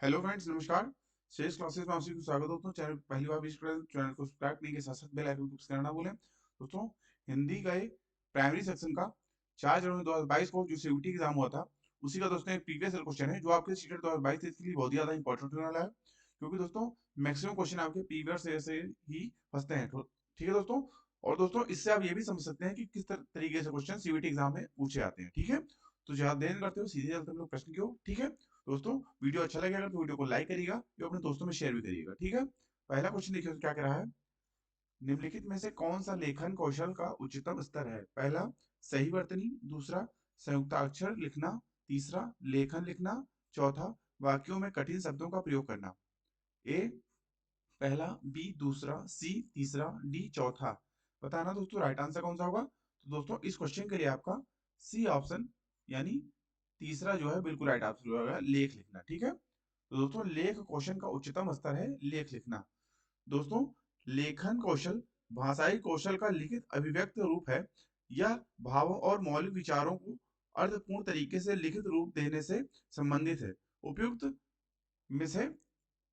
Hello friends, नमस्कार। शेष classes में आप सभी को स्वागत है दोस्तों। चैनल पहली बार विजिट करें तो चैनल को सब्सक्राइब करने के साथ साथ बेल आइकन को प्रेस करना ना भूलें। दोस्तों, हिंदी का एक प्राइमरी सेक्शन का 4 जनवरी 2022 को जो सीयूईटी एग्जाम हुआ था, उसी का दोस्तों एक प्रीवियस ईयर क्वेश्चन है जो आपके सीटेट 2022 के लिए बहुत ही ज्यादा इंपॉर्टेंट होने वाला है, क्योंकि दोस्तों मैक्सिमम क्वेश्चन आपके प्रीवियस ईयर से ही फंसते हैं। तो ठीक है दोस्तों। और दोस्तों, इससे आप ये भी समझ सकते हैं कि किस तरीके से क्वेश्चन सीयूईटी एग्जाम में पूछे जाते हैं। ठीक है, तो ज्यादा देर नहीं करते हो, सीधे चलते हम लोग प्रश्न की ओर। ठीक है दोस्तों, वीडियो अच्छा लगेगा तो वीडियो को लाइक करिएगा या अपने दोस्तों में शेयर भी करिएगा। ठीक है, पहला क्वेश्चन देखिए क्या कह रहा है। निम्नलिखित में से कौन सा लेखन कौशल का उच्चतम स्तर है? पहला सही वर्तनी, दूसरा संयुक्ताक्षर लिखना, तीसरा लेखन लिखना, चौथा वाक्यों में कठिन शब्दों का प्रयोग करना। ए पहला, बी दूसरा, सी तीसरा, डी चौथा। बताना दोस्तों राइट आंसर कौन सा होगा। तो दोस्तों, इस क्वेश्चन के लिए आपका सी ऑप्शन यानी तीसरा जो है बिल्कुल राइट आंसर होगा, लेख लिखना। ठीक है, तो दोस्तों लेख कौशल का उच्चतम स्तर है लेख लिखना। दोस्तों, लेखन कौशल भाषाई कौशल का लिखित अभिव्यक्त रूप है। यह भावों और मौलिक विचारों को अर्थपूर्ण तरीके से लिखित रूप देने से संबंधित है। उपयुक्त में से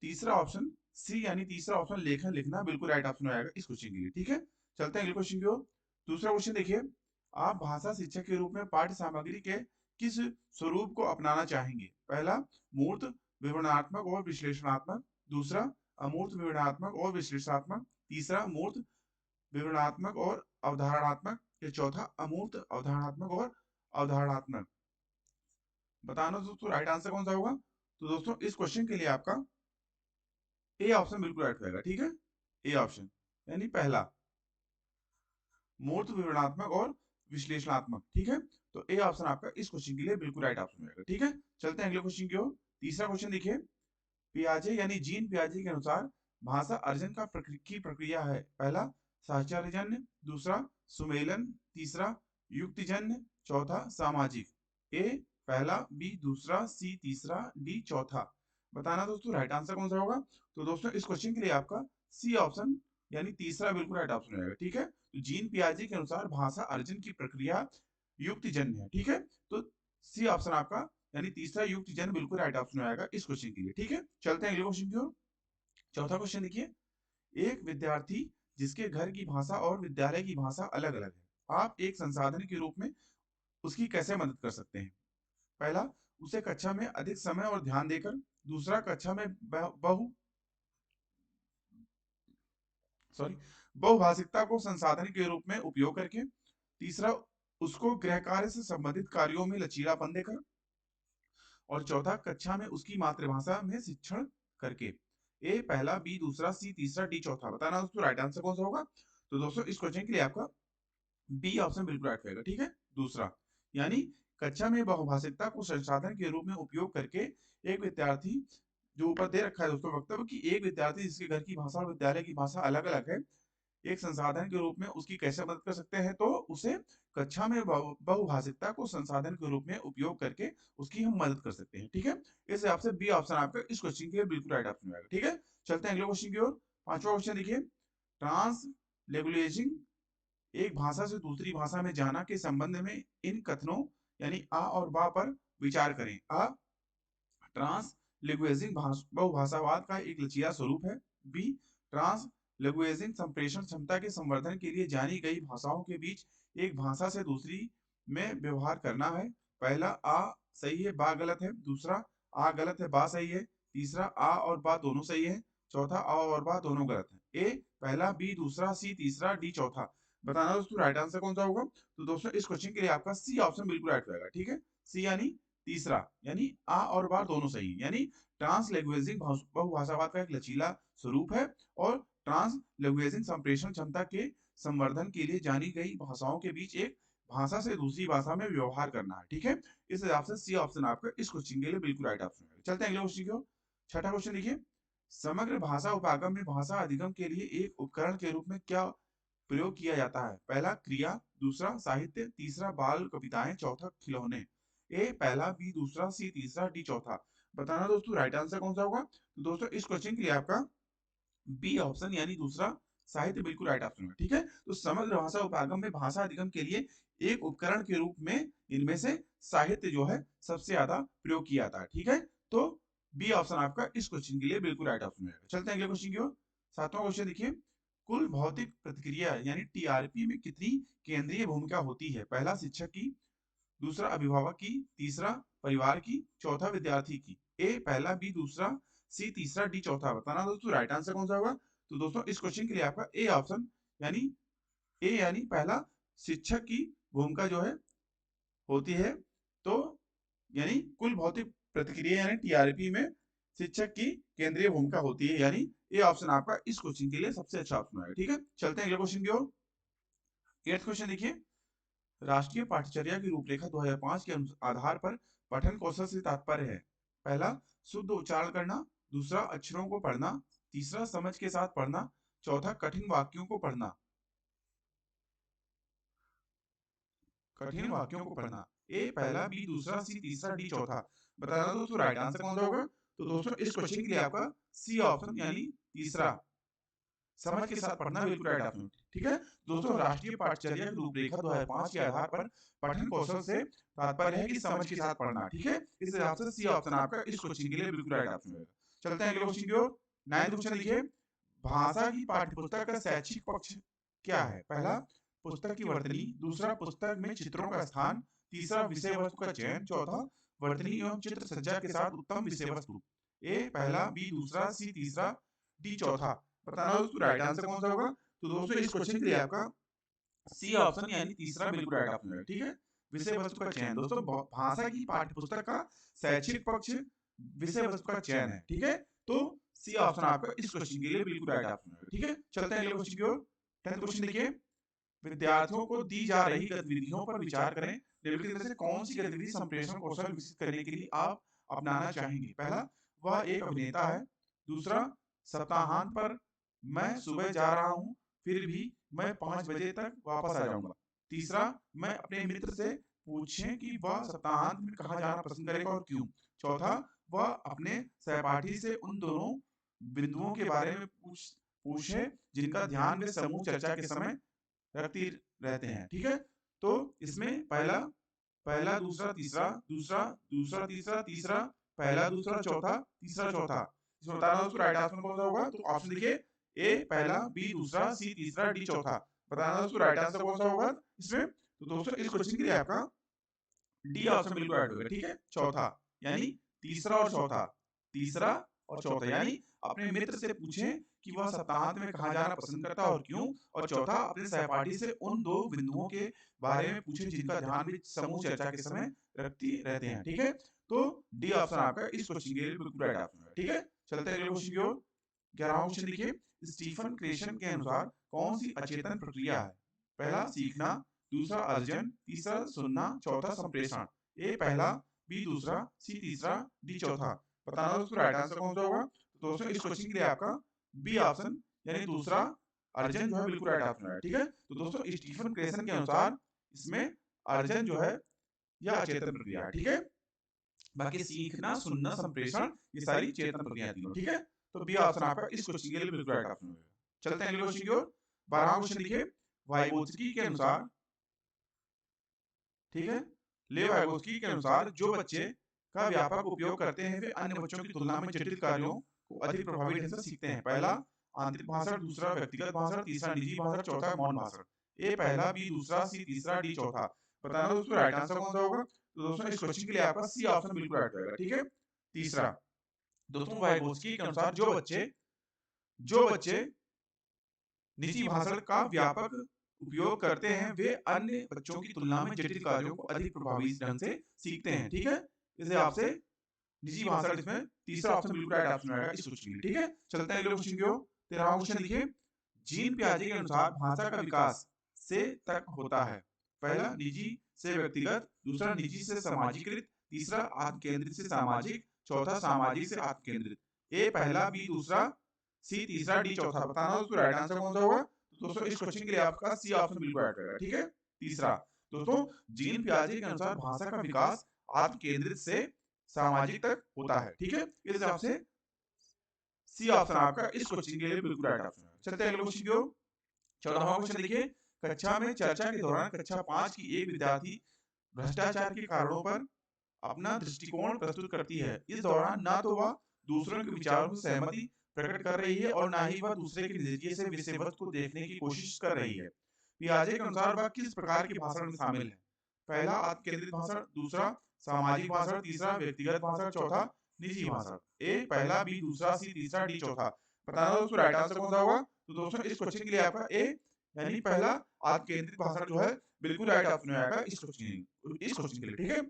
तीसरा ऑप्शन सी यानी तीसरा ऑप्शन लेखन लिखना बिल्कुल राइट ऑप्शन हो जाएगा इस क्वेश्चन के लिए। ठीक है, चलते हैं अगले क्वेश्चन की ओर। दूसरा क्वेश्चन देखिए। आप भाषा शिक्षक के रूप में पाठ्य सामग्री के किस स्वरूप को अपनाना चाहेंगे? पहला, मूर्त, विवरणात्मक और विश्लेषणात्मक। दूसरा, अमूर्त, विवरणात्मक और विश्लेषणात्मक। तीसरा, मूर्त, विवरणात्मक और अवधारणात्मक। या चौथा, अमूर्त, अवधारणात्मक और अवधारणात्मक। बताना दोस्तों राइट आंसर कौन सा होगा। तो दोस्तों, इस क्वेश्चन के लिए आपका ए ऑप्शन बिल्कुल राइट रहेगा। ठीक है, ए ऑप्शन यानी पहला, मूर्त, विवरणात्मक और विश्लेषणात्मक। ठीक है, तो ए ऑप्शन आपका इस क्वेश्चन के लिए बिल्कुल राइट ऑप्शन रहेगा। ठीक है, चलते हैं अगले क्वेश्चन की ओर। तीसरा क्वेश्चन देखिए। पियाजे यानी जीन पियाजे के अनुसार भाषा अर्जन की प्रक्रिया है। पहला, साहचर्यजन्य। दूसरा, सुमेलन। तीसरा, युक्तिजन्य। चौथा, सामाजिक। ए पहला, बी दूसरा, सी तीसरा, डी चौथा। बताना दोस्तों राइट आंसर कौन सा होगा। तो दोस्तों, इस क्वेश्चन के लिए आपका सी ऑप्शन यानी तीसरा बिल्कुल राइट ऑप्शन रहेगा। ठीक है, तो जीन पियाजे के अनुसार भाषा अर्जन की प्रक्रिया युक्तिजन्य है। ठीक है, तो सी ऑप्शन आपका यानी तीसरा युक्तिजन्य बिल्कुल राइट ऑप्शन आएगा इस क्वेश्चन के लिए। ठीक है, चलते हैं अगले क्वेश्चन की ओर। चौथा क्वेश्चन देखिए। एक विद्यार्थी जिसके घर की भाषा और विद्यालय की भाषा अलग अलग है, आप एक संसाधन के रूप में उसकी कैसे मदद कर सकते हैं? पहला, उसे कक्षा में अधिक समय और ध्यान देकर। दूसरा, कक्षा में बहुभाषिकता को संसाधन के रूप में उपयोग करके। तीसरा, उसको गृह कार्य से संबंधित कार्यों में लचीलापन देकर। और चौथा, कक्षा में उसकी मातृभाषा में शिक्षण करके। ए पहला, बी दूसरा, सी तीसरा, डी चौथा। बताना दोस्तों राइट आंसर कौन सा होगा। तो दोस्तों, इस क्वेश्चन के लिए आपका बी ऑप्शन बिल्कुल राइट रहेगा। ठीक है, दूसरा यानी कक्षा में बहुभाषिकता को संसाधन के रूप में उपयोग करके एक विद्यार्थी, जो ऊपर दे रखा है दोस्तों वक्तव्य कि एक विद्यार्थी जिसके घर की भाषा और विद्यालय की भाषा अलग अलग है, एक संसाधन के रूप में उसकी कैसे मदद कर सकते हैं? तो उसे कक्षा में बहुभाषिकता को संसाधन के रूप में उपयोग करके उसकी हम मदद कर सकते हैं। ठीक है, इस हिसाब से बी ऑप्शन आपका इस क्वेश्चन के लिए बिल्कुल राइट ऑप्शन आएगा। ठीक है, चलते हैं अगले क्वेश्चन की ओर। पांचवा क्वेश्चन देखिए। ट्रांसलिंग्विशिंग, एक भाषा से दूसरी भाषा में जाना के संबंध में इन कथनों यानी आ और बा पर विचार करें। आ, ट्रांस लिंग्विस्टिक बहुभाषावाद का एक लचीला स्वरूप है। बी, ट्रांस लिंग्विस्टिक संप्रेषण क्षमता के संवर्धन के लिए जानी गई भाषाओं के बीच एक भाषा से दूसरी में व्यवहार करना है। पहला, आ सही है, बा गलत है। दूसरा, आ गलत है, बा सही है। तीसरा, आ और बा दोनों सही है। चौथा, आ और बा दोनों गलत है। ए पहला, बी दूसरा, सी तीसरा, डी चौथा। बताना दोस्तों राइट आंसर कौन सा होगा। तो दोस्तों, इस क्वेश्चन के लिए आपका सी ऑप्शन बिल्कुल राइट रहेगा। ठीक है, सी यानी तीसरा, यानी आ और बा दोनों सही है, यानी ट्रांसलिंग्विस्टिक बहुभाषावाद का एक लचीला स्वरूप है और ट्रांसलिंग्विस्टिक संप्रेषण क्षमता के संवर्धन के लिए जानी गई भाषाओं के बीच एक भाषा से दूसरी भाषा में व्यवहार करना है। ठीक है, इस हिसाब से सी ऑप्शन आपका इस क्वेश्चन के लिए बिल्कुल राइट ऑप्शन है। चलते हैं अगले क्वेश्चन की ओर। छठा क्वेश्चन देखिए। समग्र भाषा उपागम में भाषा अधिगम के लिए एक उपकरण के रूप में क्या प्रयोग किया जाता है? पहला, क्रिया। दूसरा, साहित्य। तीसरा, बाल कविताएं। चौथा, खिलौने। ए पहला, बी दूसरा, सी तीसरा, डी चौथा। बताना दोस्तों राइट आंसर कौन सा होगा। तो दोस्तों, इस क्वेश्चन के लिए आपका बी ऑप्शन यानी दूसरा, साहित्य बिल्कुल राइट ऑप्शन है। ठीक है, तो समग्र भाषा उपागम में भाषा अधिगम के लिए एक उपकरण के रूप में इनमें से साहित्य जो है सबसे ज्यादा प्रयोग किया जाता है। ठीक है, तो बी ऑप्शन आपका इस क्वेश्चन के लिए बिल्कुल राइट ऑप्शन रहेगा। चलते हैं अगले क्वेश्चन की ओर। 7वां क्वेश्चन देखिए, कुल भौतिक प्रतिक्रिया यानी टीआरपी में कितनी केंद्रीय भूमिका होती है? पहला शिक्षक की, दूसरा अभिभावक की, तीसरा परिवार की, चौथा विद्यार्थी की। ए पहला, बी दूसरा, सी तीसरा, डी चौथा। बताना दोस्तों राइट आंसर कौन सा होगा। तो दोस्तों इस क्वेश्चन के लिए आपका ए ऑप्शन यानी पहला शिक्षक की भूमिका जो है होती है। तो यानी कुल भौतिक प्रतिक्रिया यानी टीआरपी में शिक्षक की केंद्रीय भूमिका होती है, यानी ये ऑप्शन आपका इस क्वेश्चन के लिए सबसे अच्छा ऑप्शन है। ठीक है, चलते हैं अगले क्वेश्चन की ओर। 8th क्वेश्चन देखिए, राष्ट्रीय पाठ्यचर्या की रूपरेखा 2005 के आधार पर पठन कौशल से तात्पर्य है। पहला, शुद्ध उच्चारण करना, दूसरा अक्षरों को पढ़ना, तीसरा समझ के साथ पढ़ना, चौथा कठिन वाक्यों को पढ़ना। कठिन वाक्यों को पढ़ना। ए पहला, बी दूसरा, सी तीसरा, डी चौथा। बताना दोस्तों राइट आंसर कौन सा होगा। तो दोस्तों इस क्वेश्चन के लिए आपका सी ऑप्शन यानी तीसरा, समझ के साथ पढ़ना बिल्कुल राइट ऑप्शन। ठीक है दोस्तों, राष्ट्रीय पाठ्यचर्या की रूपरेखा 2005 के आधार पर पठन कौशल से तात्पर्य है कि समझ के साथ पढ़ना। ठीक है, इस हिसाब से सी ऑप्शन आपका इस क्वेश्चन के लिए बिल्कुल राइट ऑप्शन होगा। चलते हैं अगले क्वेश्चन की ओर। 9th क्वेश्चन देखिए, भाषा की पाठ्यपुस्तक का शैक्षिक पक्ष क्या है? पहला, पुस्तक की वर्तनी, दूसरा पुस्तक में चित्रों का स्थान, तीसरा विषय वस्तु का चयन, चौथा वर्तनी एवं चित्र सज्जा के साथ उत्तम विषय वस्तु। ए पहला, बी दूसरा, सी तीसरा, डी चौथा। बताना दोस्तों राइट आंसर कौन सा होगा। तो दोस्तों इस क्वेश्चन के लिए आपका सी ऑप्शन यानी तीसरा बिल्कुल राइट ऑप्शन है। ठीक है, विषय वस्तु का चयन। दोस्तों भाषा की पाठ्यपुस्तक का शैक्षिक पक्ष विषय वस्तु का चयन है। ठीक है, तो सी ऑप्शन आपका इस क्वेश्चन के लिए बिल्कुल राइट ऑप्शन है। ठीक है, चलते हैं अगले क्वेश्चन की ओर। 10th क्वेश्चन देखिए, विद्यार्थियों को दी जा रही गतिविधियों पर विचार करें। निम्नलिखित में से कौन सी गतिविधि संप्रेषण कौशल विकसित करने के लिए आप अपनाना चाहेंगे? पहला, वह एक अभिनेता है, दूसरा सप्ताहांत पर मैं सुबह जा रहा हूं, फिर भी मैं 5 बजे तक वापस आ जाऊंगा, तीसरा मैं अपने मित्र से पूछें कि वह सप्ताहांत में कहाँ जाना पसंद करेगा और क्यों, चौथा वह अपने सहपाठी से उन दोनों बिंदुओं के बारे में पूछे जिनका ध्यान वे समूह चर्चा के समय रखती रहते हैं। ठीक है, तो इसमें पहला पहला दूसरा तीसरा, दूसरा दूसरा तीसरा, तीसरा पहला दूसरा चौथा, तीसरा चौथा। इसमें बताना दोस्तों राइट ऑप्शन कौन सा होगा। तो ऑप्शन देखिए, ए पहला, बी दूसरा, सी तीसरा, डी चौथा। बताना दोस्तों राइट आंसर कौन सा होगा इसमें। तो दोस्तों इस क्वेश्चन के लिए आपका डी ऑप्शन बिल्कुल राइट होगा। ठीक है, चौथा यानी तीसरा और चौथा, तीसरा और चौथा यानी अपने मित्र से पूछें कि वह सप्ताहांत में कहाँ जाना पसंद करता है और क्यों, और चौथा अपने सहपाठी से उन दो बिंदुओं के बारे में पूछें जिनका ध्यान भी समूह चर्चा के समय रखती रहते हैं। ठीक है, तो डी ऑप्शन आपका इस क्वेश्चन के लिए बिल्कुल राइट ऑप्शन है। ठीक है, चलते हैं अगले क्वेश्चन की ओर। 11वां क्वेश्चन देखिए, स्टीफन क्रेशन के अनुसार कौन सी अचेतन प्रक्रिया है? पहला सीखना, दूसरा अर्जन, तीसरा सुनना, चौथा संप्रेषण। ए पहला, बी दूसरा, सी तीसरा, डी चौथा। बताना दोस्तों राइट आंसर कौन सा होगा। तो दोस्तों इस क्वेश्चन के लिए आपका बी ऑप्शन यानी दूसरा अर्जन जो है बिल्कुल राइट ऑप्शन है। ठीक है, तो दोस्तों स्टीफन क्रेशन के अनुसार इसमें अर्जन जो है यह अचेतन प्रक्रिया है। ठीक है, बाकी सीखना, सुनना, संप्रेषण ये सारी चेतन प्रक्रिया तीनों। ठीक है, तो बी ऑप्शन आपका इस क्वेश्चन के लिए बिल्कुल राइट ऑप्शन होगा। चलते हैं अगले क्वेश्चन की ओर। 12वां क्वेश्चन देखिए, वाइगोत्स्की के अनुसार, ठीक है, ले वाइगोत्स्की के अनुसार जो बच्चे का व्यापक उपयोग करते हैं वे अन्य बच्चों की तुलना में जटिल कार्यों को अधिक प्रभावी ढंग से सीखते हैं। पहला आंतरिक भाषण, दूसरा व्यक्तिगत भाषण, तीसरा निजी भाषण, चौथा मौन भाषण। ए पहला, बी दूसरा, सी तीसरा, डी चौथा। बताना दोस्तों राइट आंसर कौन सा होगा। तो दोस्तों इस क्वेश्चन के लिए आपका सी ऑप्शन बिल्कुल राइट रहेगा। ठीक है, तीसरा दोस्तों वाइगोत्स्की के अनुसार जो बच्चे निजी भाषण का व्यापक उपयोग करते हैं वे अन्य बच्चों की तुलना में जटिल कार्यों को अधिक प्रभावी ढंग से सीखते हैं। ठीक है, इसे आपसे निजी भाषण इसमें तीसरा ऑप्शन बिल्कुल राइट ऑप्शन रहेगा इस क्वेश्चन के लिए। ठीक है, चलते हैं अगले क्वेश्चन की ओर। 13वां क्वेश्चन देखिए, जीन पियाजे के अनुसार भाषा का विकास से तक होता है। पहला निजी से व्यक्तिगत, दूसरा निजी से सामाजिकृत, तीसरा आत्म केंद्रित से सामाजिक, चौथा सामाजिक से आत्म केंद्रित। ए पहला, बी दूसरा, सी तीसरा, डी चौथा। बताना दोस्तों राइट आंसर कौन सा होगा। तो दोस्तों इस क्वेश्चन के लिए आपका सी ऑप्शन बिल्कुल राइट रहेगा। ठीक है, तीसरा दोस्तों जीन पियाजे के अनुसार भाषा का विकास आत्म केंद्रित से सामाजिक तक होता है। ठीक है, इस हिसाब से सी ऑप्शन आपका इस क्वेश्चन के लिए बिल्कुल राइट ऑप्शन है। चलते हैं अगले क्वेश्चन की ओर। 14वां क्वेश्चन देखिए, कक्षा में चर्चा के दौरान कक्षा 5 की एक विद्यार्थी भ्रष्टाचार के कारणों पर अपना दृष्टिकोण प्रस्तुत करती है। इस दौरान ना तो वह दूसरों के विचारों से सहमति प्रकट कर रही है और ना ही वह दूसरे के नजरिए से विषय वस्तु को देखने की कोशिश कर रही है। पियाजे के अनुसार वह किस प्रकार के भाषण में शामिल है? पहला आत्म केंद्रित भाषण, दूसरा सामाजिक भाषण, तीसरा व्यक्तिगत भाषण, चौथा निजी भाषण। ए पहला, बी दूसरा, सी तीसरा, डी चौथा। बताना दोस्तों राइट आंसर कौन सा होगा? तो दोस्तों इस क्वेश्चन के लिए आपका ए यानी पहला आत्म केंद्रित भाषण जो है बिल्कुल राइट ऑप्शन में आएगा इस क्वेश्चन के लिए। ठीक है,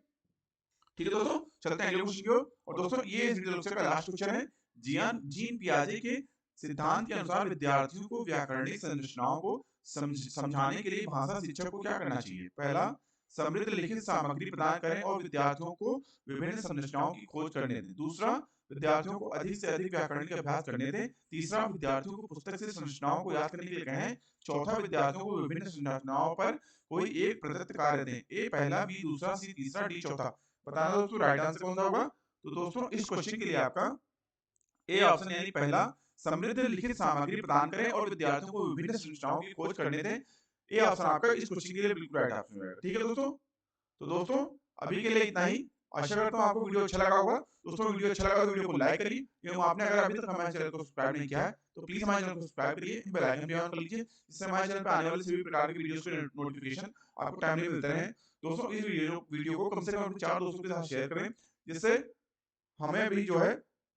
ठीक है दोस्तों, चलते हैं अगले क्वेश्चन की ओर। और दोस्तों ये इस वीडियो लेक्चर का लास्ट क्वेश्चन है। जीन पियाजे के सिद्धांत के अनुसार विद्यार्थियों को व्याकरणिक संरचनाओं को समझाने के लिए भाषा शिक्षक को क्या करना चाहिए? पहला, समृद्ध लिखित सामग्री प्रदान करें और विद्यार्थियों को विभिन्न संरचनाओं की खोज करने दें। दूसरा, विद्यार्थियों को अधिक से अधिक व्याकरणिक अभ्यास करने दें। तीसरा, विद्यार्थियों को पुस्तक से संरचनाओं को याद करने के लिए कहें। चौथा, विद्यार्थियों को विभिन्न संरचनाओं पर कोई एक प्रदत्त कार्य दें। ए पहला, बी दूसरा, सी तीसरा, डी चौथा। बताना दोस्तों राइट आंसर कौन सा होगा? तो दोस्तों इस क्वेश्चन के लिए आपका ए ऑप्शन यानी पहला, समृद्ध लिखित सामग्री प्रदान करें और विद्यार्थियों को विभिन्न संरचनाओं की खोज करने दें। ए ऑप्शन आपका इस क्वेश्चन के लिए बिल्कुल राइट ऑप्शन रहेगा। ठीक है दोस्तों, तो दोस्तों अभी के लिए इतना ही। आशा करता हूँ आपको वीडियो अच्छा लगा होगा। दोस्तों वीडियो अच्छा लगा तो वीडियो को लाइक करिए एवं आपने अगर अभी तक हमारे चैनल को सब्सक्राइब नहीं किया है तो प्लीज हमारे चैनल को सब्सक्राइब करिए, बेल आइकन भी ऑन कर लीजिए, जिससे हमारे चैनल पर आने वाले सभी प्रकार की वीडियोस के नोटिफिकेशन आपको टाइमली मिलते रहे। दोस्तों इस वीडियो को कम से कम अपने 4 दोस्तों के साथ शेयर करें, जिससे हमें भी जो है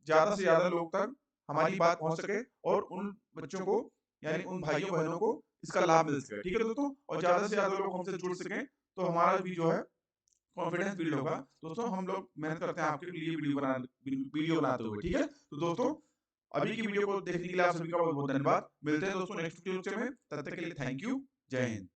ज्यादा से ज्यादा लोग तक हमारी बात पहुंच सके और उन बच्चों को यानी उन भाइयों बहनों को इसका लाभ मिल सके। ठीक है दोस्तों, और ज्यादा से ज्यादा लोग हमसे जुड़ सकें तो हमारा भी जो है कॉन्फिडेंस बिल्ड होगा। दोस्तों हम लोग मेहनत करते हैं आपके लिए वीडियो बनाते हुए। ठीक है, तो दोस्तों अभी की वीडियो को देखने के लिए आप सभी का बहुत बहुत धन्यवाद। मिलते हैं दोस्तों नेक्स्ट वीडियो में, तब तक के लिए थैंक यू, जय हिंद।